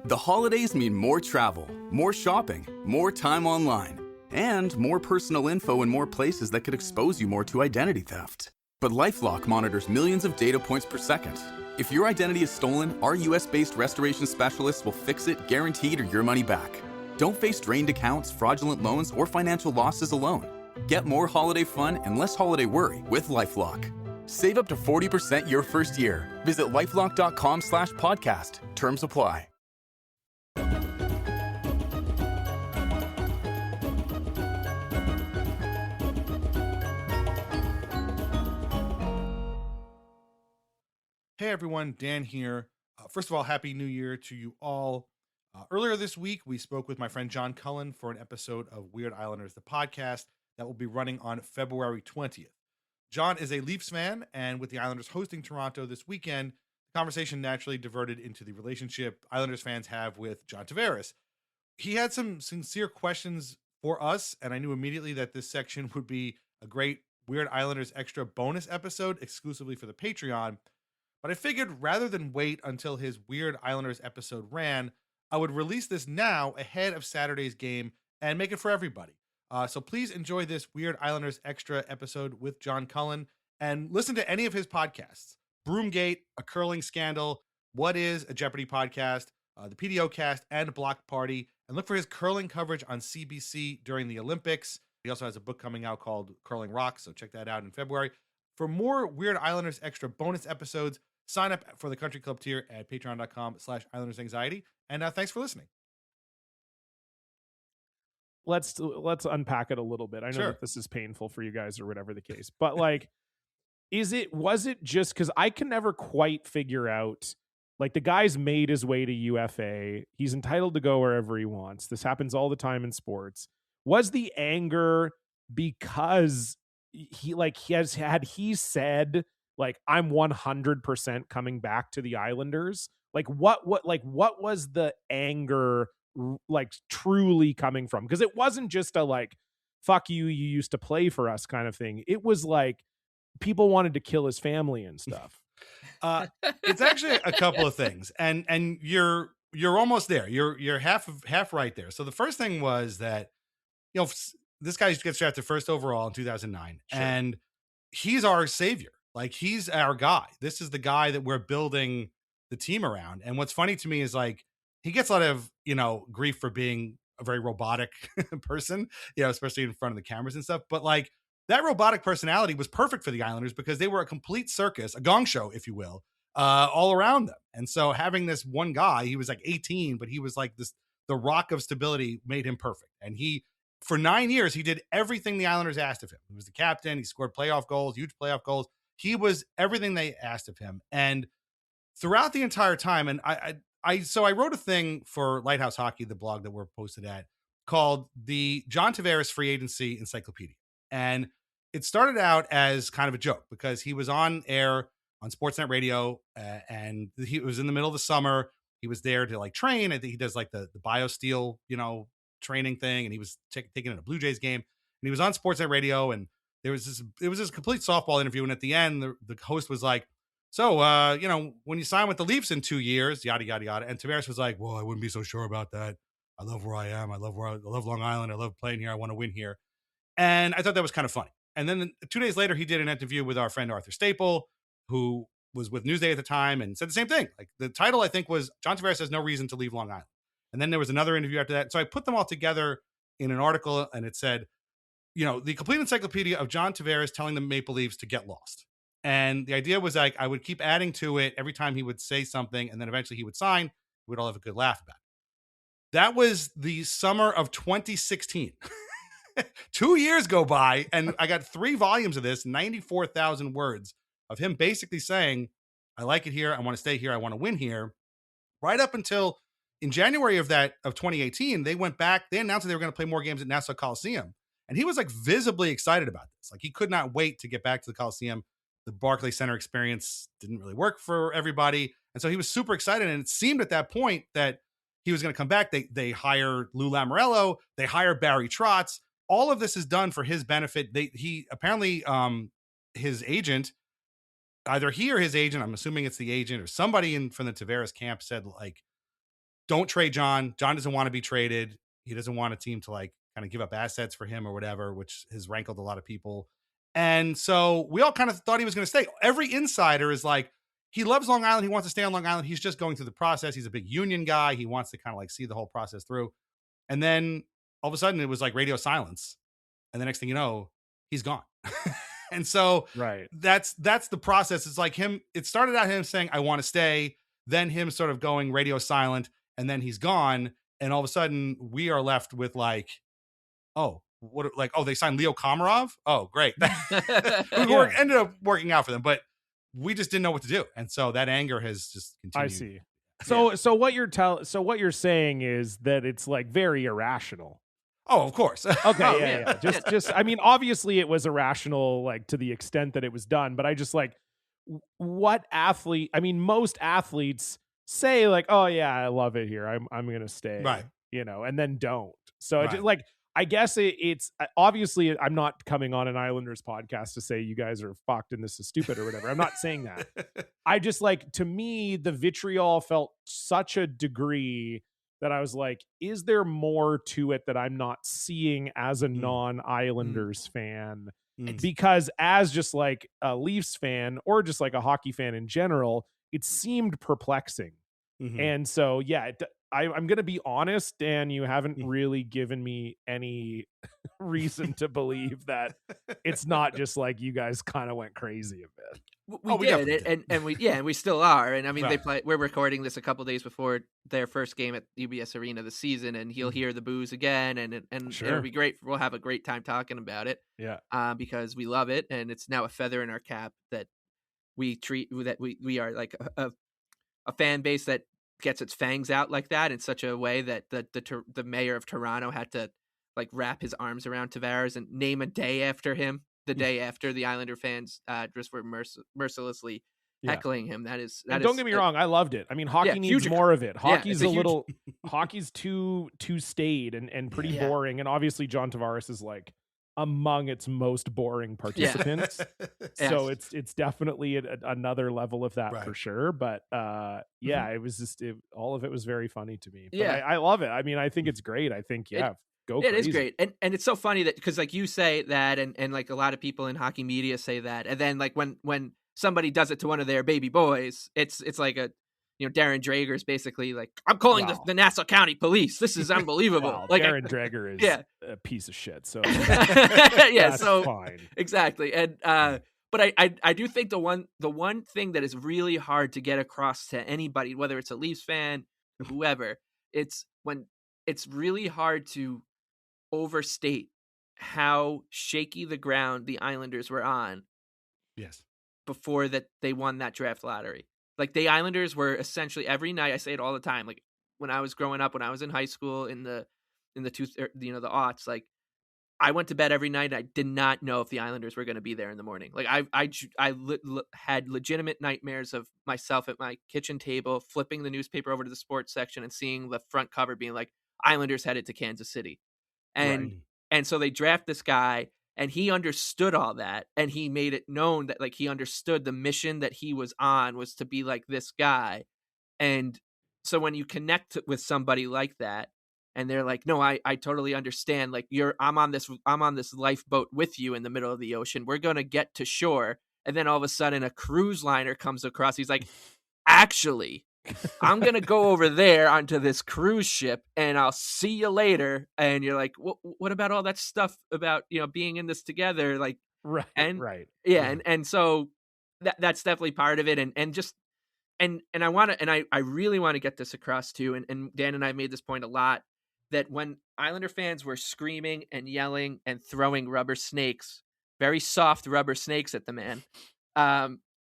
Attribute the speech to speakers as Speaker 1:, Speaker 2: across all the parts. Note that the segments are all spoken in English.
Speaker 1: The holidays mean more travel, more shopping, more time online, and more personal info in more places that could expose you more to identity theft. But LifeLock monitors millions of data points per second. If your identity is stolen, our US-based restoration specialists will fix it guaranteed or your money back. Don't face drained accounts, fraudulent loans, or financial losses alone. Get more holiday fun and less holiday worry with LifeLock. Save up to 40% your first year. Visit lifelock.com/podcast. Terms apply.
Speaker 2: Hey everyone, Dan here. First of all, Happy New Year to you all. Earlier this week, we spoke with my friend John Cullen for an episode of Weird Islanders, the podcast that will be running on February 20th. John is a Leafs fan, and with the Islanders hosting Toronto this weekend, the conversation naturally diverted into the relationship Islanders fans have with John Tavares. He had some sincere questions for us, and I knew immediately that this section would be a great Weird Islanders extra bonus episode exclusively for the Patreon. But I figured rather than wait until his Weird Islanders episode ran, I would release this now ahead of Saturday's game and make it for everybody. So please enjoy this Weird Islanders extra episode with John Cullen and listen to any of his podcasts. Broomgate, A Curling Scandal, What Is a Jeopardy Podcast, the PDO Cast, and Block Party. And look for his curling coverage on CBC during the Olympics. He also has a book coming out called Curling Rocks, so check that out in February. For more Weird Islanders extra bonus episodes, sign up for the Country Club tier at patreon.com/IslandersAnxiety. And thanks for listening.
Speaker 3: Let's unpack it a little bit. I know that this is painful for you guys or whatever the case, but like, was it just because I can never quite figure out, like, the guy's made his way to UFA. He's entitled to go wherever he wants. This happens all the time in sports. Was the anger because he said, like, I'm 100% coming back to the Islanders? Like, what was the anger, like, truly coming from? Because it wasn't just a, like, fuck you, you used to play for us kind of thing. It was like people wanted to kill his family and stuff.
Speaker 2: It's actually a couple of things, and you're almost there. You're half right there. So the first thing was that, you know, this guy gets drafted first overall in 2009, sure, and he's our savior. Like, he's our guy. This is the guy that we're building the team around. And what's funny to me is, like, he gets a lot of, you know, grief for being a very robotic person, you know, especially in front of the cameras and stuff. But, like, that robotic personality was perfect for the Islanders because they were a complete circus, a gong show, if you will, all around them. And so having this one guy, he was like 18, but he was like the rock of stability, made him perfect. And for 9 years, he did everything the Islanders asked of him. He was the captain. He scored playoff goals, huge playoff goals. He was everything they asked of him. And throughout the entire time, and so I wrote a thing for Lighthouse Hockey, the blog that we're posted at, called the John Tavares Free Agency Encyclopedia. And it started out as kind of a joke because he was on air on Sportsnet Radio, and he was in the middle of the summer. He was there to, like, train. I think he does, like, the BioSteel, you know, training thing. And he was taking in a Blue Jays game, and he was on Sportsnet Radio, and it was this complete softball interview. And at the end, the host was like, so, you know, when you sign with the Leafs in 2 years, yada, yada, yada. And Tavares was like, well, I wouldn't be so sure about that. I love where I am. I love Long Island. I love playing here. I want to win here. And I thought that was kind of funny. And then 2 days later, he did an interview with our friend Arthur Staple, who was with Newsday at the time, and said the same thing. Like, the title, I think, was John Tavares has no reason to leave Long Island. And then there was another interview after that. So I put them all together in an article, and it said, you know, the complete encyclopedia of John Tavares telling the Maple Leafs to get lost. And the idea was, like, I would keep adding to it every time he would say something, and then eventually he would sign. We'd all have a good laugh about it. That was the summer of 2016. 2 years go by, and I got 3 volumes of this, 94,000 words of him basically saying, I like it here. I want to stay here. I want to win here. Right up until in January of 2018, they went back. They announced that they were going to play more games at Nassau Coliseum. And he was, like, visibly excited about this. Like, he could not wait to get back to the Coliseum. The Barclays Center experience didn't really work for everybody. And so he was super excited. And it seemed at that point that he was going to come back. They hire Lou Lamoriello. They hire Barry Trotz. All of this is done for his benefit. He apparently, his agent, either he or his agent, I'm assuming it's the agent or somebody from the Tavares camp, said, like, don't trade John. John doesn't want to be traded. He doesn't want a team to like kind of give up assets for him or whatever, which has rankled a lot of people. And so we all kind of thought he was going to stay. Every insider is like, he loves Long Island. He wants to stay on Long Island. He's just going through the process. He's a big union guy. He wants to kind of like see the whole process through. And then all of a sudden it was like radio silence. And the next thing you know, he's gone. And so that's the process. It's like him. It started out him saying, I want to stay. Then him sort of going radio silent. And then he's gone. And all of a sudden we are left with like, oh, what, like, oh, they signed Leo Komarov. Oh, great. Ended up working out for them, but we just didn't know what to do. And so that anger has just continued.
Speaker 3: I see. So what you're saying is that it's like very irrational.
Speaker 2: Oh, of course.
Speaker 3: Okay. Yeah. Just, I mean, obviously it was irrational, like to the extent that it was done, but I just like what athlete, I mean, most athletes say like, oh yeah, I love it here. I'm going to stay,
Speaker 2: right.
Speaker 3: You know, and then don't. So it just like, I guess it's obviously I'm not coming on an Islanders podcast to say you guys are fucked and this is stupid or whatever. I'm not saying that. I just like, to me, the vitriol felt such a degree that I was like, is there more to it that I'm not seeing as a non-Islanders fan? Because as just like a Leafs fan or just like a hockey fan in general, it seemed perplexing. And so, yeah, I'm going to be honest, Dan, you haven't really given me any reason to believe that it's not just like you guys kind of went crazy a bit.
Speaker 4: We did. And we still are. And I mean, we're recording this a couple days before their first game at UBS Arena this season, and he'll hear the boos again, and it'll be great. We'll have a great time talking about it.
Speaker 3: Yeah.
Speaker 4: Because we love it, and it's now a feather in our cap that we are like a fan base that gets its fangs out like that in such a way that the mayor of Toronto had to like wrap his arms around Tavares and name a day after him, the day after the Islander fans just were mercilessly heckling him. Don't
Speaker 3: get me wrong, I loved it. I mean, hockey needs more of it. Hockey's hockey's too staid and pretty boring. And obviously John Tavares is like among its most boring participants. So it's definitely another level of that for sure. But it was just, all of it was very funny to me. But I love it. I mean, I think it's great. I think, go crazy.
Speaker 4: It is great. And it's so funny that, because like you say that, and like a lot of people in hockey media say that. And then like when somebody does it to one of their baby boys, it's like a, you know, Darren Drager's basically like, I'm calling the Nassau County Police. This is unbelievable.
Speaker 3: Wow,
Speaker 4: like
Speaker 3: Darren Drager is a piece of shit. So
Speaker 4: that's so
Speaker 3: fine.
Speaker 4: Exactly. And but I do think the one thing that is really hard to get across to anybody, whether it's a Leafs fan, whoever, it's when it's really hard to overstate how shaky the ground the Islanders were on.
Speaker 2: Yes.
Speaker 4: Before that they won that draft lottery. Like the Islanders were essentially every night. I say it all the time. Like when I was growing up, when I was in high school in the the aughts, like I went to bed every night. And I did not know if the Islanders were going to be there in the morning. Like I had legitimate nightmares of myself at my kitchen table, flipping the newspaper over to the sports section and seeing the front cover being like Islanders headed to Kansas City. And so they draft this guy. And he understood all that, and he made it known that like he understood the mission that he was on was to be like this guy. And so when you connect with somebody like that, and they're like, "No, I totally understand. Like I'm on this lifeboat with you in the middle of the ocean. We're gonna get to shore." And then all of a sudden, a cruise liner comes across. He's like, "Actually, I'm going to go over there onto this cruise ship and I'll see you later." And you're like, what about all that stuff about, you know, being in this together? Like, And so that's definitely part of it. And I really want to get this across too. And Dan and I made this point a lot, that when Islander fans were screaming and yelling and throwing rubber snakes, very soft rubber snakes at the man,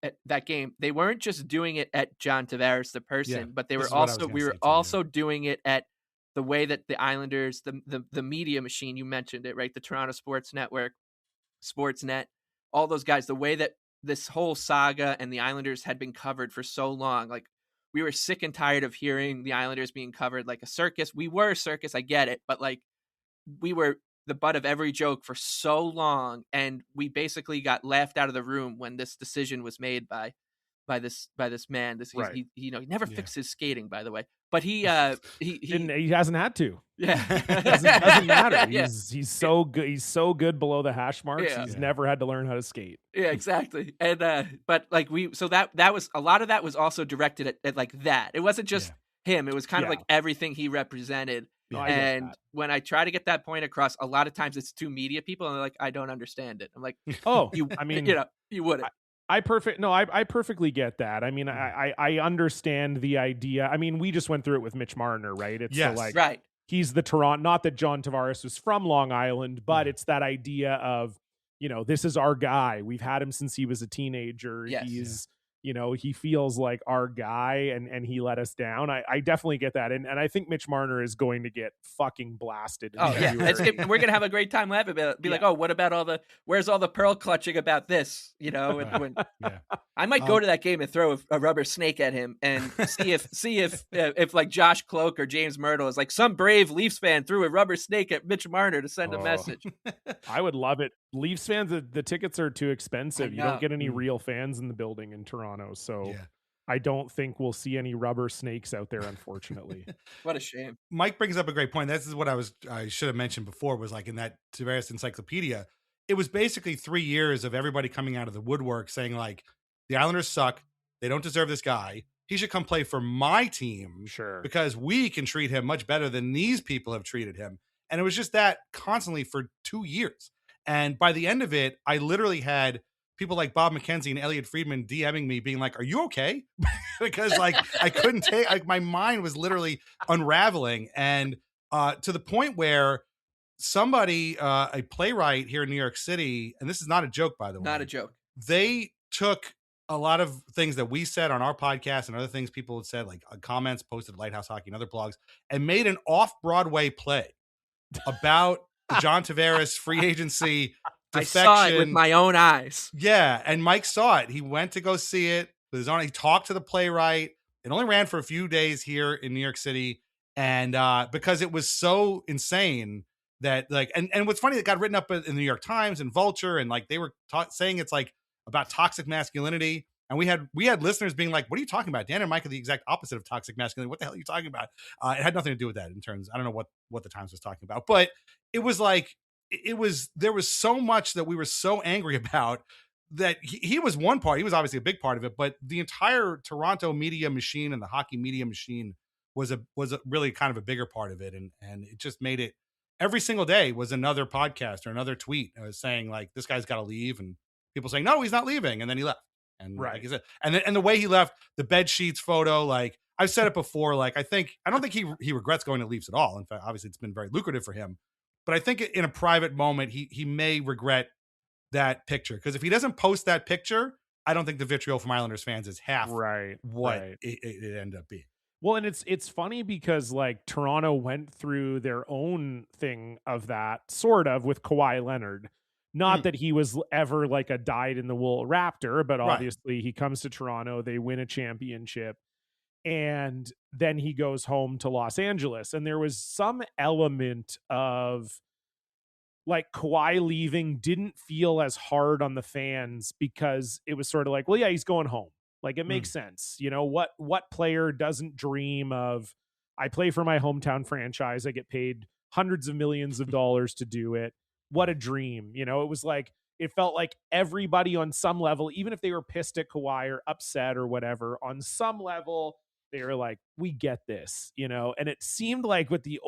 Speaker 4: at that game, they weren't just doing it at John Tavares, the person, but they were also doing it at the way that the Islanders, the media machine, you mentioned it, right? The Toronto Sports Network, Sportsnet, all those guys, the way that this whole saga and the Islanders had been covered for so long. Like we were sick and tired of hearing the Islanders being covered like a circus. We were a circus, I get it, but like we were the butt of every joke for so long, and we basically got laughed out of the room when this decision was made by this man. He never fixed his skating, by the way. But he
Speaker 3: hasn't had to.
Speaker 4: Yeah,
Speaker 3: doesn't matter.
Speaker 4: Yeah.
Speaker 3: He's so good. He's so good below the hash marks.
Speaker 4: Yeah.
Speaker 3: He's never had to learn how to skate.
Speaker 4: Yeah, exactly. And but like that was a lot of that was also directed at like that. It wasn't just him. It was kind of like everything he represented.
Speaker 3: No,
Speaker 4: and when I try to get that point across, a lot of times it's to media people, and they're like, "I don't understand it." I'm like,
Speaker 3: "Oh,
Speaker 4: I mean, you know, you wouldn't."
Speaker 3: I perfectly get that. I mean, I understand the idea. I mean, we just went through it with Mitch Marner, right? It's
Speaker 4: right.
Speaker 3: He's the Toronto. Not that John Tavares was from Long Island, but it's that idea of, you know, this is our guy. We've had him since he was a teenager.
Speaker 4: Yes.
Speaker 3: He's you know, he feels like our guy and he let us down. I definitely get that. And I think Mitch Marner is going to get fucking blasted.
Speaker 4: Oh yeah. We're going to have a great time laughing about it. Be like, oh, what about where's all the pearl clutching about this? You know, I might go to that game and throw a rubber snake at him and see if like Josh Cloak or James Myrtle is like some brave Leafs fan threw a rubber snake at Mitch Marner to send a message.
Speaker 3: I would love it. Leafs fans, the tickets are too expensive. You don't get any real fans in the building in Toronto. So I don't think we'll see any rubber snakes out there, unfortunately.
Speaker 4: What a shame.
Speaker 2: Mike brings up a great point. This is what I should have mentioned before, was like in that Tavares encyclopedia, it was basically 3 years of everybody coming out of the woodwork saying like, the Islanders suck. They don't deserve this guy. He should come play for my team.
Speaker 3: Sure.
Speaker 2: Because we can treat him much better than these people have treated him. And it was just that constantly for 2 years. And by the end of it, I literally had people like Bob McKenzie and Elliot Friedman DMing me being like, are you okay? Because like I couldn't take, like my mind was literally unraveling. And to the point where somebody, a playwright here in New York City, and this is not a joke, by the way.
Speaker 4: Not a joke.
Speaker 2: They took a lot of things that we said on our podcast and other things people had said, like comments posted at Lighthouse Hockey and other blogs, and made an off-Broadway play about the John Tavares free agency defection.
Speaker 4: I saw it with my own eyes.
Speaker 2: Yeah, and Mike saw it. He went to go see it with his own. He talked to the playwright. It only ran for a few days here in New York City, and because it was so insane that like, and what's funny, it got written up in the New York Times and Vulture, and like they were saying it's like about toxic masculinity. And we had listeners being like, what are you talking about? Dan and Mike are the exact opposite of toxic masculinity. What the hell are you talking about? It had nothing to do with that in terms, I don't know what the Times was talking about, but it was like, there was so much that we were so angry about that he was one part. He was obviously a big part of it, but the entire Toronto media machine and the hockey media machine was a really kind of a bigger part of it. And it just made it, every single day was another podcast or another tweet saying like, this guy's got to leave, and people saying, no, he's not leaving. And then he left. And like I said, and the way he left, the bed sheets photo, like I've said it before, like I don't think he regrets going to Leafs at all. In fact, obviously it's been very lucrative for him, but I think in a private moment, he may regret that picture, because if he doesn't post that picture, I don't think the vitriol from Islanders fans is half what it ended up being.
Speaker 3: Well, and it's funny because like Toronto went through their own thing of that sort of with Kawhi Leonard. Not that he was ever like a dyed-in-the-wool Raptor, but obviously he comes to Toronto, they win a championship, and then he goes home to Los Angeles. And there was some element of like Kawhi leaving didn't feel as hard on the fans, because it was sort of like, well, yeah, he's going home. Like it makes sense. You know, what player doesn't dream of, I play for my hometown franchise, I get paid hundreds of millions of dollars to do it. What a dream. You know, it was like, it felt like everybody on some level, even if they were pissed at Kawhi or upset or whatever, on some level, they were like, we get this, you know? And it seemed like with the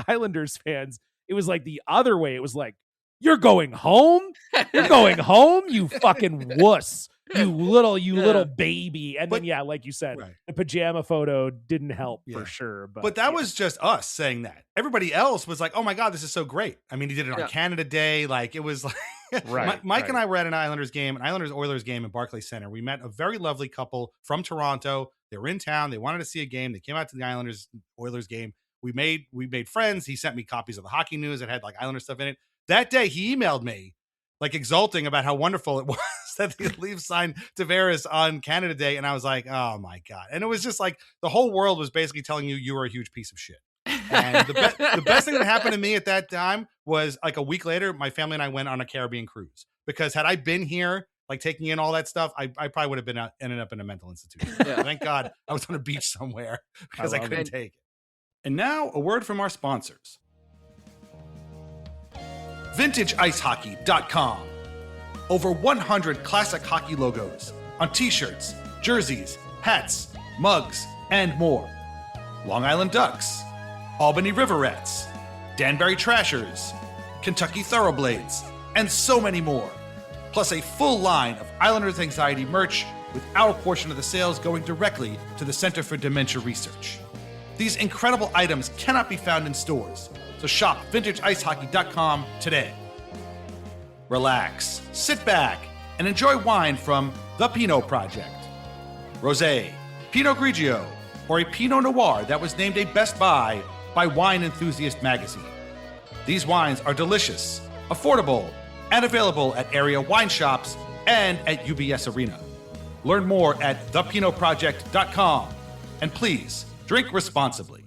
Speaker 3: Islanders fans, it was like the other way. It was like, you're going home? You're going home? You fucking wuss. You little baby. And then, like you said, the pajama photo didn't help for sure.
Speaker 2: But that was just us saying that. Everybody else was like, oh my God, this is so great. I mean, he did it on Canada Day. Like it was like, Mike and I were at an Islanders game, an Islanders-Oilers game in Barclays Center. We met a very lovely couple from Toronto. They were in town. They wanted to see a game. They came out to the Islanders-Oilers game. We made friends. He sent me copies of the Hockey News that had like Islanders stuff in it. That day he emailed me like exulting about how wonderful it was that the Leafs signed Tavares on Canada Day. And I was like, oh my God. And it was just like the whole world was basically telling you were a huge piece of shit. And the best thing that happened to me at that time was like a week later, my family and I went on a Caribbean cruise, because had I been here like taking in all that stuff, I probably would have been ended up in a mental institution.
Speaker 4: Yeah.
Speaker 2: Thank God I was on a beach somewhere because I
Speaker 3: love
Speaker 2: couldn't
Speaker 4: it.
Speaker 2: take it. And now a word from our sponsors. VintageIceHockey.com. Over 100 classic hockey logos on t-shirts, jerseys, hats, mugs, and more. Long Island Ducks, Albany Riverettes, Danbury Trashers, Kentucky Thoroughblades, and so many more. Plus a full line of Islanders Anxiety merch with our portion of the sales going directly to the Center for Dementia Research. These incredible items cannot be found in stores, so shop VintageIceHockey.com today. Relax, sit back, and enjoy wine from The Pinot Project. Rosé, Pinot Grigio, or a Pinot Noir that was named a Best Buy by Wine Enthusiast magazine. These wines are delicious, affordable, and available at area wine shops and at UBS Arena. Learn more at thepinotproject.com. And please, drink responsibly.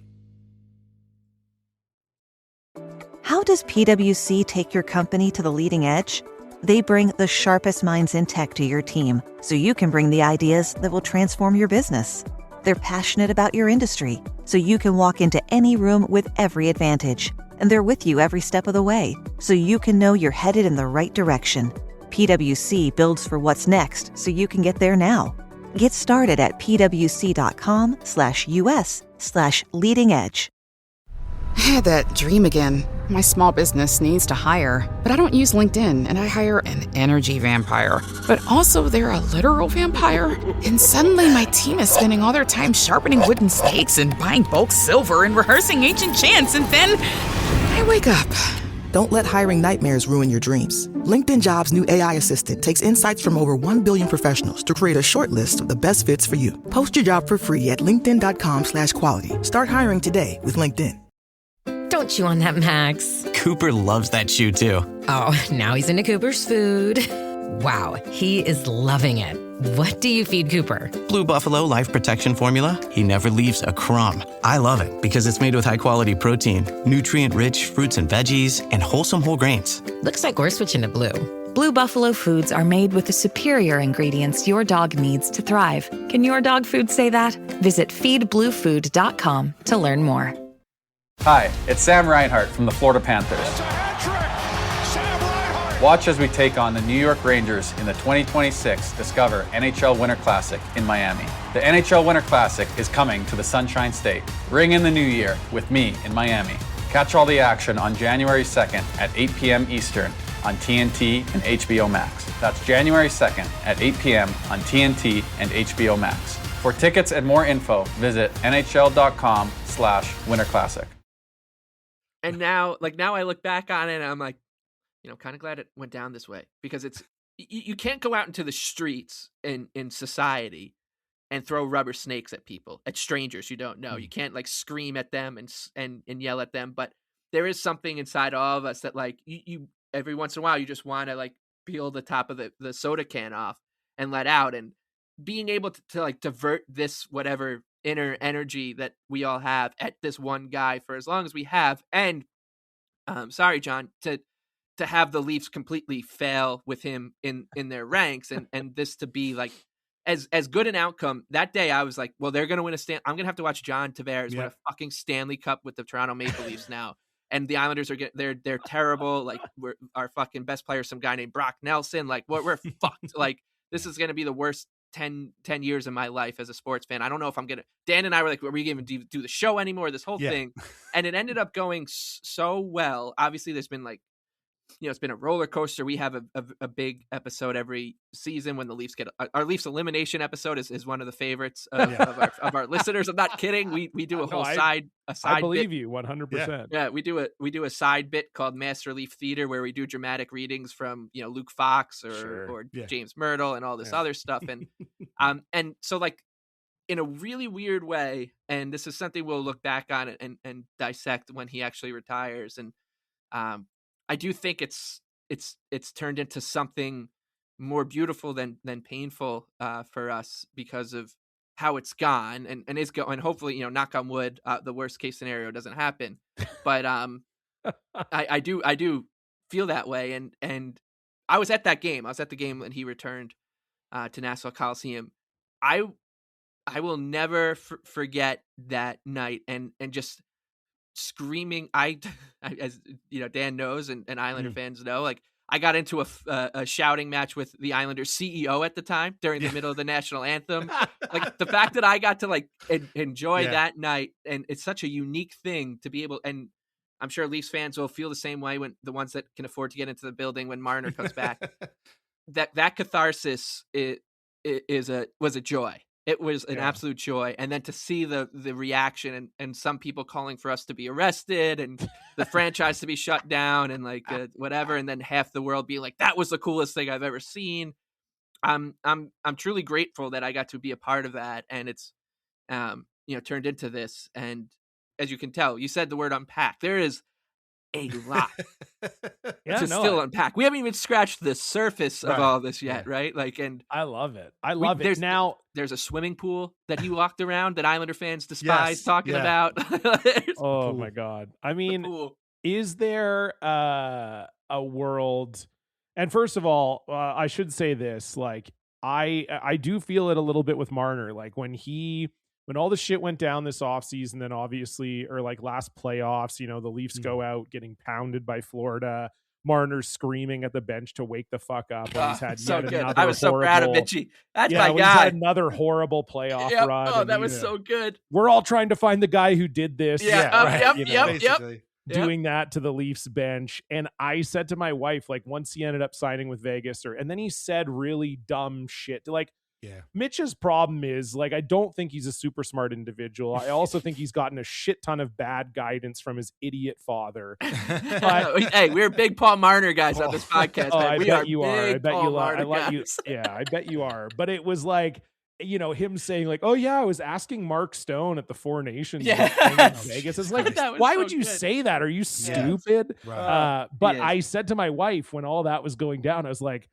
Speaker 5: How does PwC take your company to the leading edge? They bring the sharpest minds in tech to your team, so you can bring the ideas that will transform your business. They're passionate about your industry, so you can walk into any room with every advantage. And they're with you every step of the way, so you can know you're headed in the right direction. PwC builds for what's next, so you can get there now. Get started at pwc.com/us/leading edge.
Speaker 6: I had that dream again. My small business needs to hire, but I don't use LinkedIn, and I hire an energy vampire. But also, they're a literal vampire. And suddenly, my team is spending all their time sharpening wooden stakes and buying bulk silver and rehearsing ancient chants, and then I wake up.
Speaker 7: Don't let hiring nightmares ruin your dreams. LinkedIn Jobs' new AI assistant takes insights from over 1 billion professionals to create a short list of the best fits for you. Post your job for free at linkedin.com/quality. Start hiring today with LinkedIn.
Speaker 8: Don't chew on that, Max.
Speaker 9: Cooper loves that chew, too.
Speaker 8: Oh, now he's into Cooper's food. Wow, he is loving it. What do you feed Cooper?
Speaker 9: Blue Buffalo Life Protection Formula. He never leaves a crumb. I love it because it's made with high-quality protein, nutrient-rich fruits and veggies, and wholesome whole grains.
Speaker 8: Looks like we're switching to Blue.
Speaker 10: Blue Buffalo foods are made with the superior ingredients your dog needs to thrive. Can your dog food say that? Visit feedbluefood.com to learn more.
Speaker 11: Hi, it's Sam Reinhart from the Florida Panthers. Watch as we take on the New York Rangers in the 2026 Discover NHL Winter Classic in Miami. The NHL Winter Classic is coming to the Sunshine State. Ring in the new year with me in Miami. Catch all the action on January 2nd at 8 p.m. Eastern on TNT and HBO Max. That's January 2nd at 8 p.m. on TNT and HBO Max. For tickets and more info, visit nhl.com/Winter Classic.
Speaker 4: And now I look back on it and I'm like, I'm kind of glad it went down this way, because it's you can't go out into the streets in society and throw rubber snakes at people, at strangers you don't know. You can't like scream at them and yell at them, but there is something inside all of us that like you every once in a while you just want to like peel the top of the soda can off and let out, and being able to like divert this whatever inner energy that we all have at this one guy for as long as we have. And sorry, John, to have the Leafs completely fail with him in their ranks and this to be like as good an outcome. That day I was like, well, they're going to win I'm going to have to watch John Tavares win a fucking Stanley Cup with the Toronto Maple Leafs now. And the Islanders are they're terrible. Like our fucking best player, some guy named Brock Nelson. Like we're fucked. Like this is going to be the worst 10 years of my life as a sports fan. I don't know if I'm going to, Dan and I were like, are we going to do the show anymore? This whole thing. And it ended up going so well. Obviously there's been like, it's been a roller coaster. We have a big episode every season when the Leafs get our Leafs elimination episode is one of the favorites of our listeners. I'm not kidding. We do a whole side
Speaker 3: I believe
Speaker 4: bit.
Speaker 3: you 100%.
Speaker 4: Yeah, we do a side bit called Master Leaf Theater where we do dramatic readings from Luke Fox or James Myrtle and all this other stuff, and so like in a really weird way, and this is something we'll look back on and dissect when he actually retires. And I do think it's turned into something more beautiful than painful for us because of how it's gone and is going. Hopefully, knock on wood, the worst case scenario doesn't happen. But I do feel that way, and I was at that game. I was at the game when he returned to Nassau Coliseum. I will never forget that night and just screaming. As you know, Dan knows and Islander fans know, like I got into a shouting match with the Islanders CEO at the time during the middle of the national anthem. Like the fact that I got to like enjoy that night, and it's such a unique thing to be able. And I'm sure Leafs fans will feel the same way when the ones that can afford to get into the building when Marner comes back. that catharsis was a joy. It was an absolute joy. And then to see the reaction and some people calling for us to be arrested and the franchise to be shut down and like whatever. And then half the world being like, that was the coolest thing I've ever seen. I'm truly grateful that I got to be a part of that. And it's, turned into this. And as you can tell, you said the word unpack. There is a lot to still unpack. We haven't even scratched the surface of all this yet, right? Like, and
Speaker 3: I love it. I love it. Now
Speaker 4: there's a swimming pool that he walked around that Islander fans despise talking about.
Speaker 3: Oh my God. I mean, is there a world? And first of all, I should say this, like, I do feel it a little bit with Marner. Like when all the shit went down this offseason, then obviously, or like last playoffs, the Leafs go out getting pounded by Florida. Marner's screaming at the bench to wake the fuck up. When he's had
Speaker 4: so good. I was so proud of Mitchie. That's my guy.
Speaker 3: He's had another horrible playoff run.
Speaker 4: Oh, that was so good.
Speaker 3: We're all trying to find the guy who did this.
Speaker 4: Yep.
Speaker 3: Doing that to the Leafs bench. And I said to my wife, like, once he ended up signing with Vegas, and then he said really dumb shit. Like, Mitch's problem is, like, I don't think he's a super smart individual. I also think he's gotten a shit ton of bad guidance from his idiot father. But,
Speaker 4: hey, we're big Paul Marner guys on this podcast.
Speaker 3: I bet you are. I bet you are. But it was like, him saying like, oh yeah, I was asking Mark Stone at the Four Nations in Vegas. It's like, why would you say that? Are you stupid? Right. But I said to my wife when all that was going down, I was like,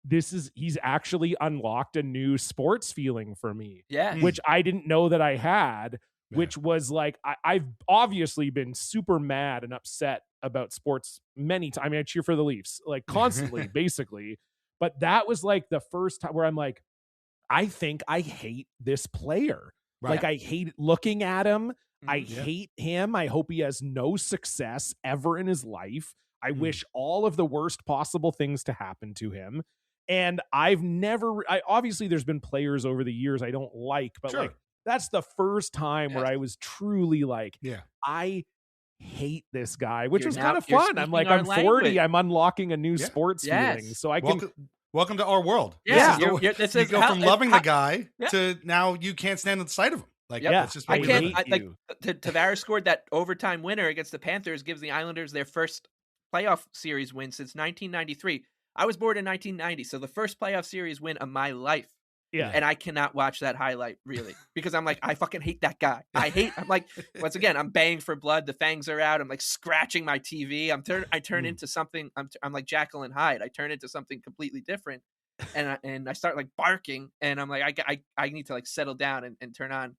Speaker 3: he's actually unlocked a new sports feeling for me, which I didn't know that I had, which was like, I've obviously been super mad and upset about sports many times. I mean, I cheer for the Leafs like constantly, basically. But that was like the first time where I'm like, I think I hate this player. Right. Like I hate looking at him. I hate him. I hope he has no success ever in his life. I wish all of the worst possible things to happen to him. And obviously there's been players over the years I don't like, but like that's the first time where I was truly like, I hate this guy, which was kind of fun. I'm like, I'm 40. I'm unlocking a new sports feeling. So I can...
Speaker 2: Welcome to our world.
Speaker 4: Yeah.
Speaker 2: You go from loving the guy to now you can't stand the sight of him. Like, that's just what we live in.
Speaker 4: Tavares scored that overtime winner against the Panthers, gives the Islanders their first playoff series win since 1993. I was born in 1990, so the first playoff series win of my life.
Speaker 3: Yeah.
Speaker 4: And I cannot watch that highlight really because I'm like, I fucking hate that guy. I'm like, once again, I'm baying for blood. The fangs are out. I'm like scratching my TV. I turn into something. I'm like Jekyll and Hyde. I turn into something completely different. And I start like barking and I'm like, I need to like settle down and turn on,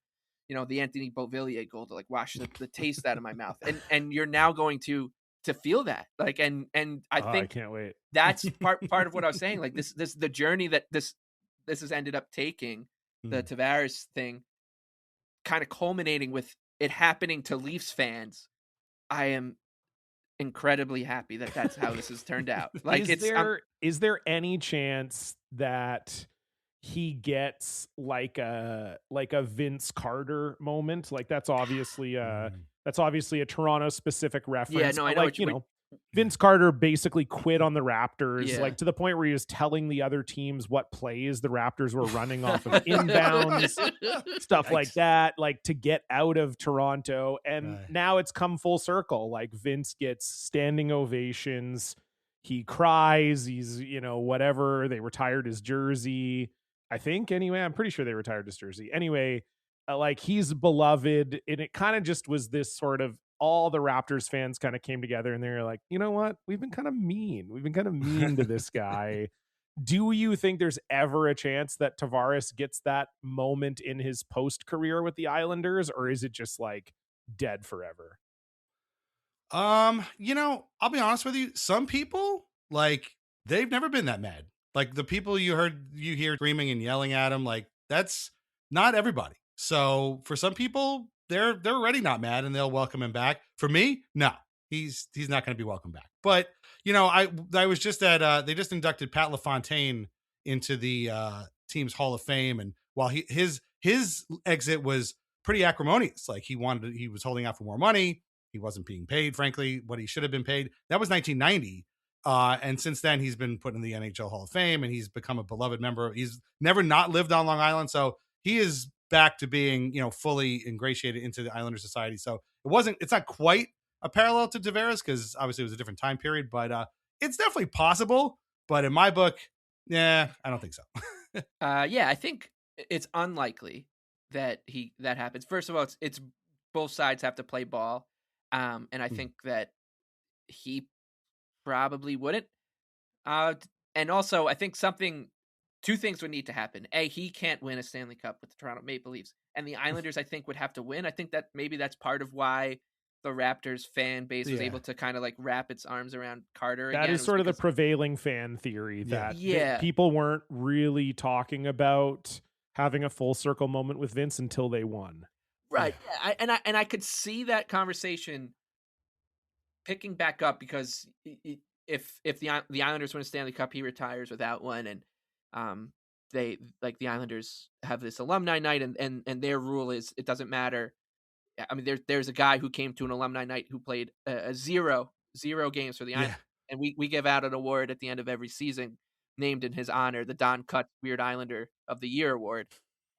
Speaker 4: the Anthony Beauvillier goal to like wash the taste out of my mouth. And you're now going to feel that like, and I think
Speaker 3: I can't wait.
Speaker 4: That's part of what I was saying. Like this, the journey that this has ended up taking, the Tavares thing, kind of culminating with it happening to Leafs fans. I am incredibly happy that that's how this has turned out. Like,
Speaker 3: is there any chance that he gets like a Vince Carter moment? Like that's obviously a Toronto specific reference.
Speaker 4: Yeah, no, I know.
Speaker 3: Like, Vince Carter basically quit on the Raptors, like to the point where he was telling the other teams what plays the Raptors were running off of inbounds, stuff like that, like to get out of Toronto. And now it's come full circle. Like Vince gets standing ovations. He cries. He's, whatever. They retired his jersey, I think. Anyway, I'm pretty sure they retired his jersey. Anyway, like he's beloved. And it kind of just was this sort of, all the Raptors fans kind of came together and they're like, you know what? We've been kind of mean. We've been kind of mean to this guy. Do you think there's ever a chance that Tavares gets that moment in his post-career with the Islanders, or is it just like dead forever?
Speaker 2: I'll be honest with you. Some people like they've never been that mad. Like the people you hear screaming and yelling at him, like that's not everybody. So for some people, they're already not mad and they'll welcome him back. For me, no, he's not going to be welcome back. But I was just at they just inducted Pat LaFontaine into the team's Hall of Fame, and while his exit was pretty acrimonious, like he was holding out for more money. He wasn't being paid, frankly, what he should have been paid. That was 1990. And since then, he's been put in the NHL Hall of Fame, and he's become a beloved member. He's never not lived on Long Island, so he is back to being, fully ingratiated into the Islander society. So it's not quite a parallel to Tavares because obviously it was a different time period, but it's definitely possible. But in my book, I don't think so.
Speaker 4: I think it's unlikely that happens. First of all, it's both sides have to play ball, and I think that he probably wouldn't. And also, I think two things would need to happen. A, he can't win a Stanley Cup with the Toronto Maple Leafs, and the Islanders, I think, would have to win. I think that maybe that's part of why the Raptors fan base was able to kind of like wrap its arms around Carter.
Speaker 3: That is sort of the prevailing fan theory that people weren't really talking about having a full circle moment with Vince until they won.
Speaker 4: Right. Yeah. I could see that conversation picking back up because if the Islanders win a Stanley Cup, he retires without one, and the Islanders have this alumni night, and their rule is it doesn't matter. I mean, there's a guy who came to an alumni night who played zero games for the Islanders, and we give out an award at the end of every season named in his honor, the Don Cutts Weird Islander of the Year award,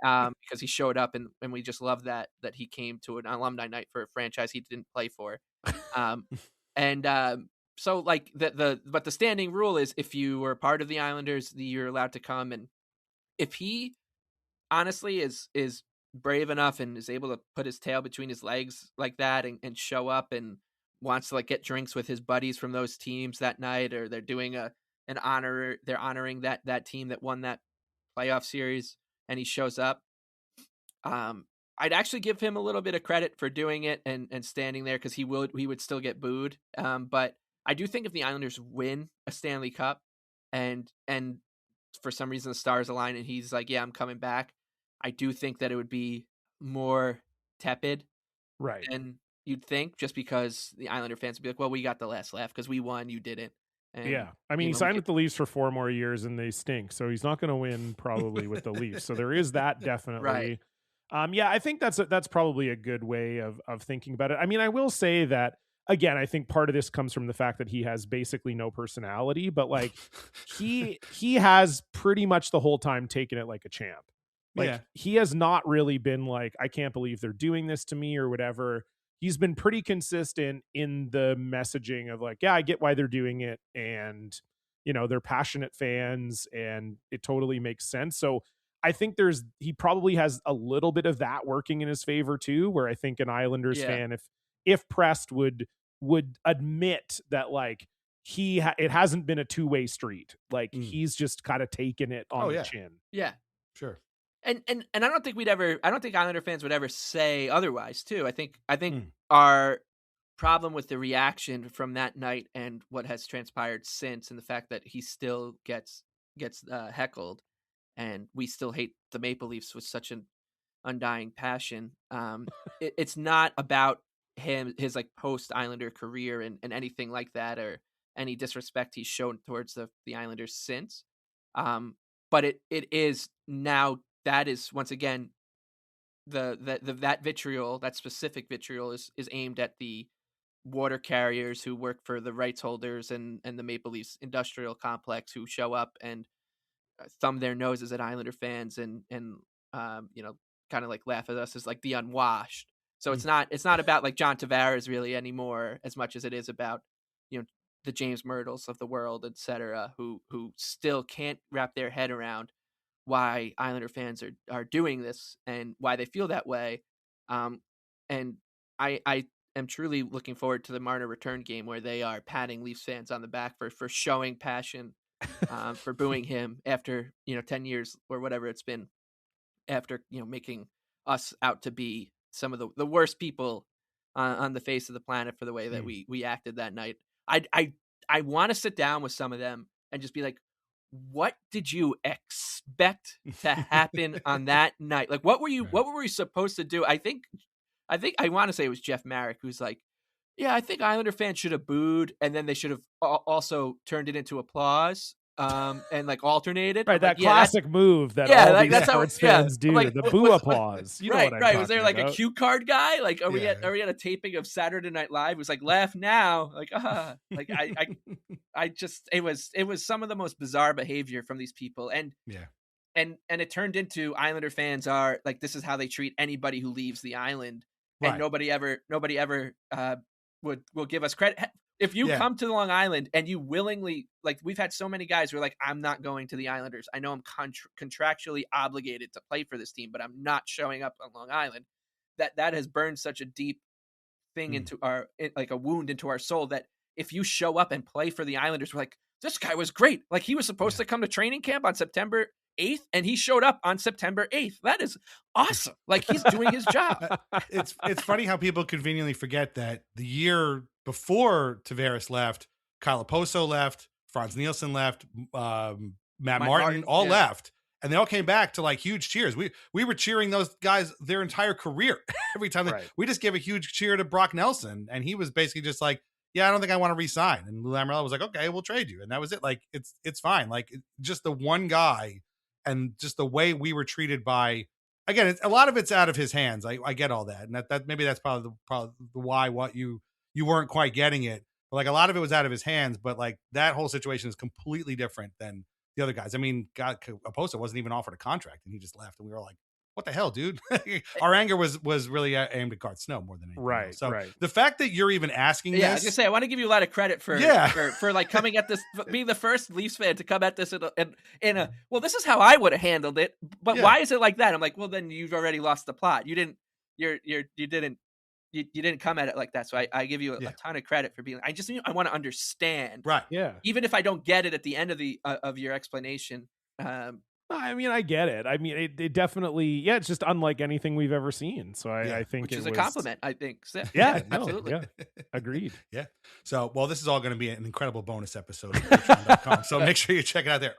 Speaker 4: because he showed up, and we just love that he came to an alumni night for a franchise he didn't play for. So like but the standing rule is if you were part of the Islanders, you're allowed to come. And if he honestly is brave enough and is able to put his tail between his legs like that and show up and wants to like get drinks with his buddies from those teams that night, or they're doing they're honoring that team that won that playoff series, and he shows up, I'd actually give him a little bit of credit for doing it and standing there, because he would still get booed. But I do think if the Islanders win a Stanley Cup and for some reason the stars align and he's like, yeah, I'm coming back, I do think that it would be more tepid,
Speaker 3: right?
Speaker 4: And you'd think, just because the Islander fans would be like, well, we got the last laugh because we won, you didn't. And,
Speaker 3: yeah, I mean, he signed with the Leafs for 4 more years and they stink, so he's not going to win probably with the Leafs. So there is that definitely.
Speaker 4: Right.
Speaker 3: I think that's probably a good way of thinking about it. I mean, I will say that, again, I think part of this comes from the fact that he has basically no personality, but like he has pretty much the whole time taken it like a champ. Like he has not really been like, I can't believe they're doing this to me or whatever. He's been pretty consistent in the messaging of like, yeah, I get why they're doing it. And, they're passionate fans and it totally makes sense. So I think he probably has a little bit of that working in his favor too, where I think an Islanders fan, if pressed, would admit that like it hasn't been a two-way street. Like he's just kind of taken it on the chin.
Speaker 4: Yeah,
Speaker 2: sure.
Speaker 4: And I don't think Islander fans would ever say otherwise too. I think our problem with the reaction from that night and what has transpired since, and the fact that he still gets heckled, and we still hate the Maple Leafs with such an undying passion. It's not about his like post Islander career and anything like that, or any disrespect he's shown towards the Islanders since. But it is now, that is once again that vitriol, that specific vitriol is aimed at the water carriers who work for the rights holders and the Maple Leafs industrial complex, who show up and thumb their noses at Islander fans and kind of like laugh at us as like the unwashed. So it's not about like John Tavares really anymore, as much as it is about the James Myrtles of the world, etc., who still can't wrap their head around why Islander fans are doing this and why they feel that way. And I am truly looking forward to the Marner return game, where they are patting Leafs fans on the back for showing passion, for booing him after 10 years or whatever it's been, after making us out to be some of the worst people on the face of the planet for the way that we acted that night. I want to sit down with some of them and just be like, what did you expect to happen on that night? Like, what were we supposed to do? I think I want to say it was Jeff Marek who's like, yeah, I think Islander fans should have booed, and then they should have also turned it into applause, and like alternated.
Speaker 3: Right, that
Speaker 4: like,
Speaker 3: classic move that all these sports fans do,
Speaker 4: like,
Speaker 3: the boo applause. You know what I'm talking
Speaker 4: Was there like
Speaker 3: about.
Speaker 4: a cue card guy? Like, are we at a taping of Saturday Night Live? It was like, laugh now. Like, like I just it was some of the most bizarre behavior from these people, and it turned into Islander fans are like, this is how they treat anybody who leaves the island, and nobody ever will give us credit. If you come to Long Island and you willingly, like, we've had so many guys who are like, I'm not going to the Islanders. I know I'm contractually obligated to play for this team, but I'm not showing up on Long Island. That has burned such a deep thing into like a wound into our soul, that if you show up and play for the Islanders, we're like, this guy was great. Like, he was supposed to come to training camp on September 8th, and he showed up on September 8th. That is awesome. Like, he's doing his job.
Speaker 2: It's funny how people conveniently forget that the year before Tavares left, Kyle Oposo left, Franz Nielsen left, Matt Martin all left, and they all came back to like huge cheers. We were cheering those guys their entire career. Every time we just gave a huge cheer to Brock Nelson, and he was basically just like, yeah, I don't think I want to re-sign. And Lou Lamoriello was like, okay, we'll trade you. And that was it. Like, it's fine. Like, just the one guy, and just the way we were treated by, again, a lot of it's out of his hands. I get all that. And that maybe that's probably the why what you weren't quite getting it. But like, a lot of it was out of his hands, but like, that whole situation is completely different than the other guys. I mean, Oposo wasn't even offered a contract, and he just left. And we were like, what the hell, dude? Our anger was really aimed at Garth Snow more than anything.
Speaker 3: Right.
Speaker 2: else. So
Speaker 3: right.
Speaker 2: the fact that you're even asking
Speaker 4: I was
Speaker 2: this,
Speaker 4: gonna say, I want to give you a lot of credit for like coming at this, being the first Leafs fan to come at this in a well, this is how I would have handled it. But why is it like that? I'm like, well, then you've already lost the plot. You didn't come at it like that. So I give you a ton of credit for being. I want to understand.
Speaker 2: Right.
Speaker 3: Yeah.
Speaker 4: Even if I don't get it at the end of of your explanation.
Speaker 3: I mean, I get it. I mean, it definitely, it's just unlike anything we've ever seen. So I think
Speaker 4: which is a compliment, I think. So,
Speaker 3: absolutely. Yeah. Agreed.
Speaker 2: Yeah. So, well, this is all going to be an incredible bonus episode of Patreon.com. So make sure you check it out there.